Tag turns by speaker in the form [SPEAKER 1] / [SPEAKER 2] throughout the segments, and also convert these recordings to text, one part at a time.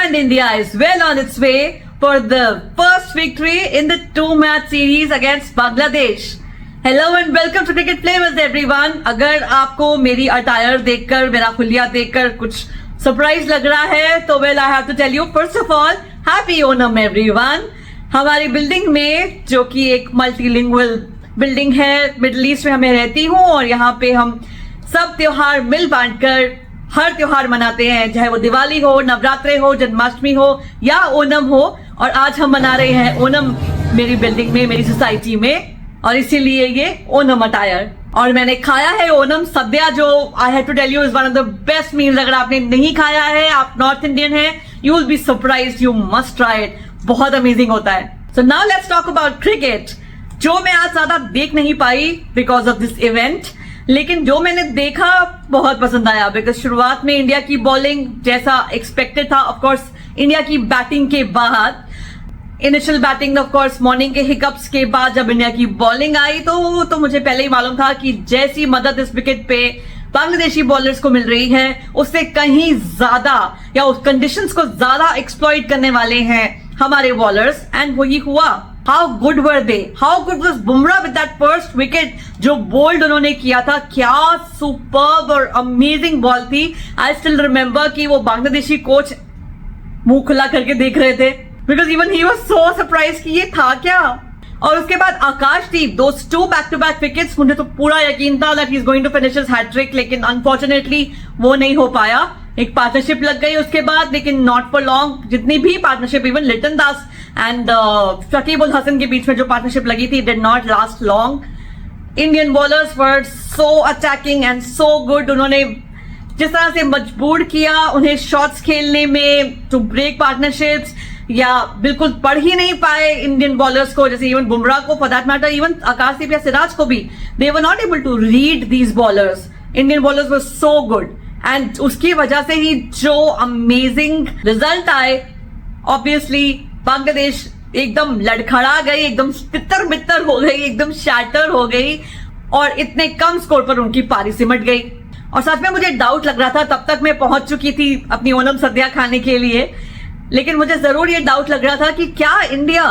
[SPEAKER 1] and India is well on its way for the first victory in the two-match series against Bangladesh. Hello and welcome to Cricket Flavors everyone. अगर आपको मेरी attire देखकर, मेरा हुलिया देखकर कुछ surprise लग रहा है तो well I have to tell you first of all happy Onam everyone. हमारी बिल्डिंग में, जो कि एक मल्टीलिंगुअल बिल्डिंग है, मिडिल ईस्ट में हमें रहती हूँ और यहाँ पे हम सब त्योहार मिल बांटकर हर त्योहार मनाते हैं, चाहे वो दिवाली हो, नवरात्रे हो, जन्माष्टमी हो या ओनम हो. और आज हम मना रहे हैं ओनम मेरी बिल्डिंग में, मेरी सोसाइटी में, और इसीलिए ये ओनम अटायर. और मैंने खाया है ओनम सद्या, जो I have to tell you is one of the best meals. अगर आपने नहीं खाया है, आप नॉर्थ इंडियन है, you will be surprised, you must try it. बहुत अमेजिंग होता है. So now let's talk about cricket, जो मैं आज ज्यादा देख नहीं पाई बिकॉज ऑफ दिस इवेंट, लेकिन जो मैंने देखा बहुत पसंद आया. बिकॉज शुरुआत में इंडिया की बॉलिंग जैसा एक्सपेक्टेड था, ऑफ कोर्स इंडिया की बैटिंग के बाद, initial batting of course morning के हिकअप्स के बाद जब इंडिया की बॉलिंग आई तो मुझे पहले ही मालूम था कि जैसी मदद इस विकेट पे बांग्लादेशी बॉलर्स को मिल रही है उससे कहीं ज्यादा या उस कंडीशंस को ज्यादा एक्सप्लॉइट करने वाले हैं हमारे बॉलर्स. एंड वही हुआ. How good were they, how good was Bumrah with that first wicket जो बोल्ड उन्होंने किया था. क्या सुपर्ब और अमेजिंग बॉल थी. आई स्टिल रिमेंबर कि वो बांग्लादेशी कोच मुंह खुला करके देख रहे थे because even he was so surprise कि ये था क्या. और उसके बाद Akash Deep, those two back to back wickets, मुझे तो पूरा यकीन था that he is going to finish his hat-trick, लेकिन अनफॉर्चुनेटली वो नहीं हो पाया. एक पार्टनरशिप लग गई उसके बाद, लेकिन नॉट फॉर लॉन्ग. जितनी भी partnership, even Liton Das and Shakib Ul Hasan के बीच में जो पार्टनरशिप लगी थी, did not last long. Indian bowlers were so attacking and so good. उन्होंने जिस तरह से मजबूर किया उन्हें शॉट्स खेलने में टू ब्रेक पार्टनरशिप्स, या बिल्कुल पढ़ ही नहीं पाए इंडियन बॉलर्स को, जैसे इवन बुमराह को, for that matter even Akash Deep या सिराज को भी, they were not able to read these bowlers. Indian bowlers were so good and उसकी वजह से ही जो अमेजिंग रिजल्ट आए, ऑब्वियसली बांग्लादेश एकदम लड़खड़ा गई, एकदम तितर बितर हो गई, एकदम शैटर हो गई और इतने कम स्कोर पर उनकी पारी सिमट गई. और सच में मुझे डाउट लग रहा था, तब तक मैं पहुंच चुकी थी अपनी ओनम सद्या खाने के लिए, लेकिन मुझे जरूर ये डाउट लग रहा था कि क्या इंडिया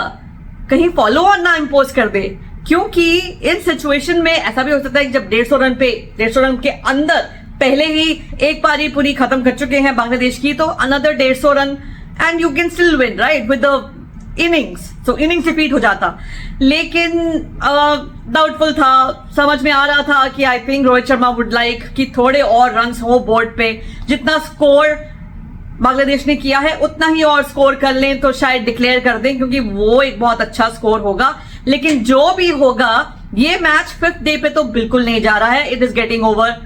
[SPEAKER 1] कहीं फॉलो ऑन ना इम्पोज कर दे. क्योंकि इन सिचुएशन में ऐसा भी हो सकता है कि जब 150 रन के अंदर पहले ही एक पारी पूरी खत्म कर चुके हैं बांग्लादेश की, तो another 150 run and you can still win right with the innings. तो इनिंग्स रिपीट हो जाता, लेकिन डाउटफुल था. समझ में आ रहा था कि I think Rohit Sharma would like कि थोड़े और रन्स हो बोर्ड पे. जितना स्कोर बांग्लादेश ने किया है उतना ही और स्कोर कर लें तो शायद डिक्लेयर कर दें, क्योंकि वो एक बहुत अच्छा स्कोर होगा. लेकिन जो भी होगा, ये मैच 5th डे पे तो बिल्कुल नहीं जा रहा है. It is getting over.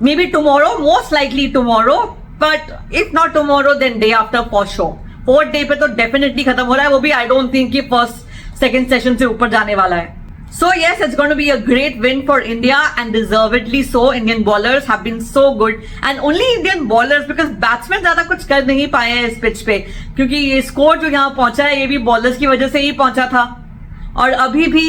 [SPEAKER 1] Maybe tomorrow, most likely tomorrow, but if not tomorrow then day after for sure. 4th day पे तो डेफिनेटली खत्म हो रहा है. वो भी आई डोंट थिंक कि फर्स्ट सेकंड सेशन से ऊपर जाने वाला है. So yes, it's going to be a great win for India and deservedly so. Indian bowlers have been so good and only Indian bowlers, because batsmen ज्यादा कुछ कर नहीं पाए हैं इस पिच पे, क्योंकि ये स्कोर जो यहाँ पहुंचा है ये भी बॉलर्स की वजह से ही पहुंचा था. और अभी भी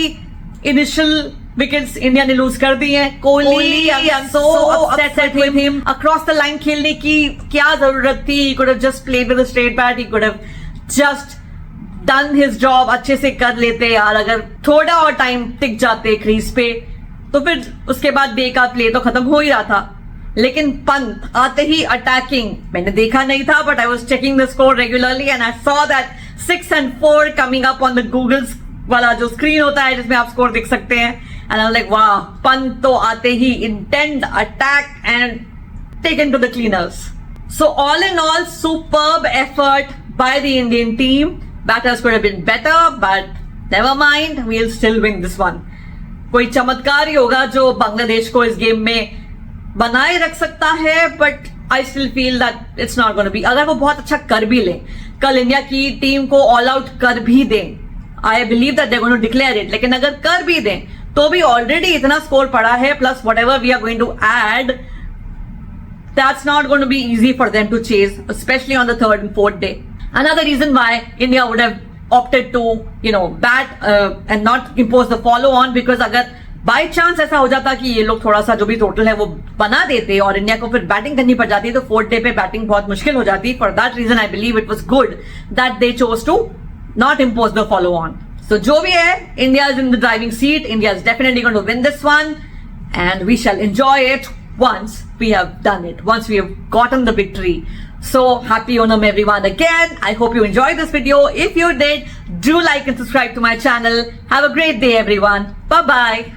[SPEAKER 1] इनिशियल विकेट्स इंडिया ने लूज कर दी हैं. Kohli, I am so upset with him. Across the line खेलने की क्या जरूरत थी. He could have just played with a straight bat. He could have just done his job. अच्छे से कर लेते यार. अगर थोड़ा और टाइम टिक जाते क्रीज पे तो फिर उसके बाद डे का प्ले तो खत्म हो ही रहा था. लेकिन पंत आते ही अटैकिंग, मैंने देखा नहीं था but I was checking the score regularly and I saw that 6 and 4 coming up on the Google's वाला जो स्क्रीन होता है जिसमें आप स्कोर देख सकते हैं. एंड आई वाज लाइक वाह, पंत तो आते ही intend attack and taken to the cleaners. So all in all superb effort by the Indian team. Batters could have been better, but never mind, we'll still win this one. कोई चमत्कार ही होगा जो बांग्लादेश को इस गेम में बनाए रख सकता है, but I still feel that it's not going to be. अगर वो बहुत अच्छा कर भी लें, कल इंडिया की टीम को ऑल आउट कर भी दें, I believe that they're going to declare it. लेकिन अगर कर भी दें तो भी ऑलरेडी इतना स्कोर पड़ा है, plus whatever we are going to add, that's not going to be easy for them to chase, especially on the 3rd and 4th day. Another reason why India would have opted to, bat and not impose the follow on, because अगर by chance ऐसा हो जाता कि ये लोग थोड़ा सा जो भी टोटल है वो बना देते और इंडिया को फिर बैटिंग करनी पड़ जाती, तो फोर्थ डे पे बैटिंग बहुत मुश्किल हो जाती. For that reason I believe it was good that they chose to not impose the follow on. So जो भी है, India is in the driving seat. India is definitely going to win this one, and we shall enjoy it once we have done it, once we have gotten the victory. So happy Onam everyone again. I hope you enjoyed this video. If you did, do like and subscribe to my channel. Have a great day everyone. Bye bye.